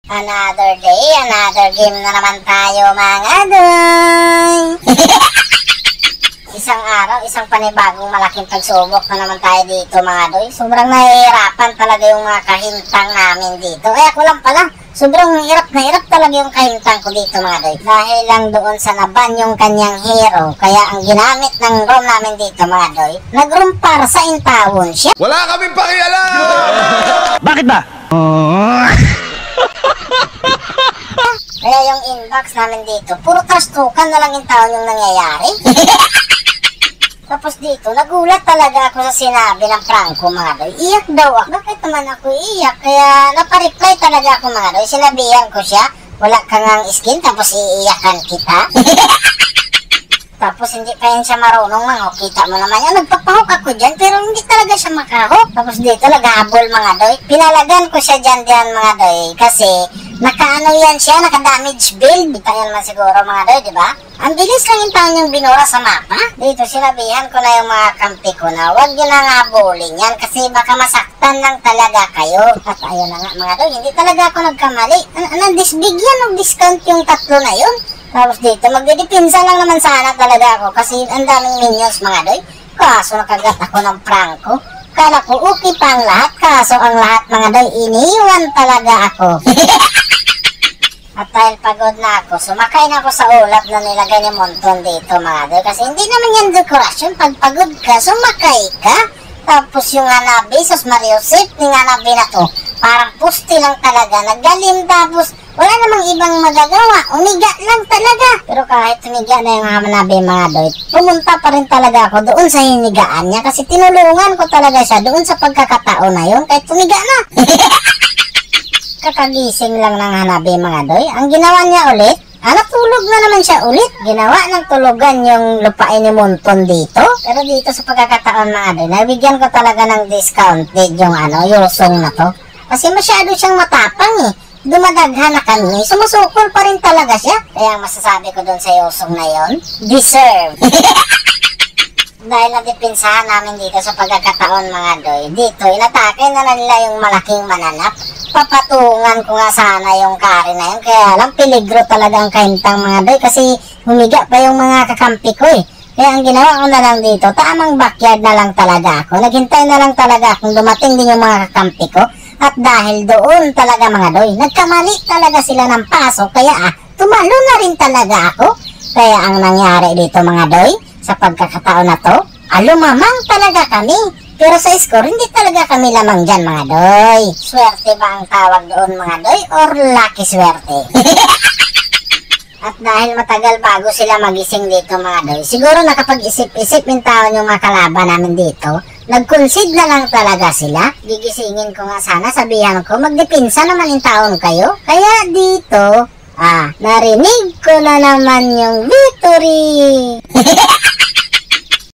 Another day, another game na naman tayo mga doy. Isang araw, isang panibagong malaking pagsubok na naman tayo dito mga doy. Sobrang nahihirapan talaga yung mga kahintang namin dito. Eh ako lang pala, sobrang hirap na hirap talaga yung kahintang ko dito mga doy. Dahil lang doon sa naban yung kanyang hero. Kaya ang ginamit ng room namin dito mga doy, nag-room para sa intawon siya. Wala kaming pakialam! Bakit ba? Kaya yung inbox namin dito, puro trastukan na lang yung taon yung nangyayari. Tapos dito, nagulat talaga ako sa sinabi ng Franco mga doy. Iyak daw ako. Bakit naman ako iiyak? Kaya napareply talaga ako mga doy. Sinabihan ko siya, wala kang ang skin tapos iiyakan kita. Tapos hindi pa yan siya marunong manghok. Kita mo naman yan, nagpapahok ako dyan pero hindi talaga siya makahok. Tapos dito nag-ahabol mga doy. Pinalagan ko siya dyan mga doy kasi naka-ano yan siya, naka-damage build. Kita yan man siguro mga doy, di ba? Ang bilis lang yung taon yung binura sa mapa. Dito sinabihan ko na yung mga kampi ko na huwag nyo nang habulin yan kasi baka masaktan lang talaga kayo. At ayun na nga mga doy, hindi talaga ako nagkamali. Bigyan ng discount yung tatlo na yun. Tapos dito, magdidipinsa lang naman sana talaga ako kasi ang daming minions mga doy. Kaso nakagat ako ng Franco. Kala ko okay pa ang lahat, kaso ang lahat mga doy, iniwan talaga ako. At dahil pagod na ako, sumakay na ako sa ulap na nilagay ni Monton dito mga doy. Kasi hindi naman yan dekorasyon, pag pagod ka, sumakay ka. Tapos yung hanabi, sus Mariusip, yung hanabi na to, parang pusti lang talaga, naggalim tapos wala namang ibang magagawa, umiga lang talaga. Pero kahit umiga na yung hanabi mga doy, pumunta pa rin talaga ako doon sa hinigaan niya kasi tinulungan ko talaga siya doon sa pagkakataon na yun kahit umiga na. Kakagising lang ng hanabi mga doy, ang ginawa niya ulit, natulog na naman siya ulit. Ginawa ng tulugan yung lupain ni Monton dito. Pero dito sa pagkakataon mga doy, nabigyan ko talaga ng discount yung yusong na to. Kasi masyado siyang matapang eh. Dumadaghan na kami, sumusukol pa rin talaga siya. Kaya ang masasabi ko dun sa yusong na yon, deserve. Dahil nadipinsahan namin dito sa pagkakataon mga doy, dito inatake na nila yung malaking mananap. Papatungan ko nga sana yung kari na yun, kaya lang peligro talaga ang kahintang mga doy kasi humiga pa yung mga kakampi ko eh. Kaya ang ginawa ko na lang dito, tamang backyard na lang talaga ako. Naghintay na lang talaga kung dumating din yung mga kakampi ko. At dahil doon talaga mga doy, nagkamali talaga sila ng pasok, kaya tumalo na rin talaga ako. Kaya ang nangyari dito mga doy, sa pagkakataon na to, lumamang talaga kami. Pero sa score, hindi talaga kami lamang dyan mga doy. Swerte ba ang tawag doon mga doy or lucky swerte? At dahil matagal bago sila magising dito mga doy, siguro nakapag-isip-isip yung taon yung mga kalaban namin dito. Nag-concede na lang talaga sila. Gigisingin ko nga sana, sabihan ko, magdepinsa naman yung taon kayo. Kaya dito, narinig ko na naman yung victory.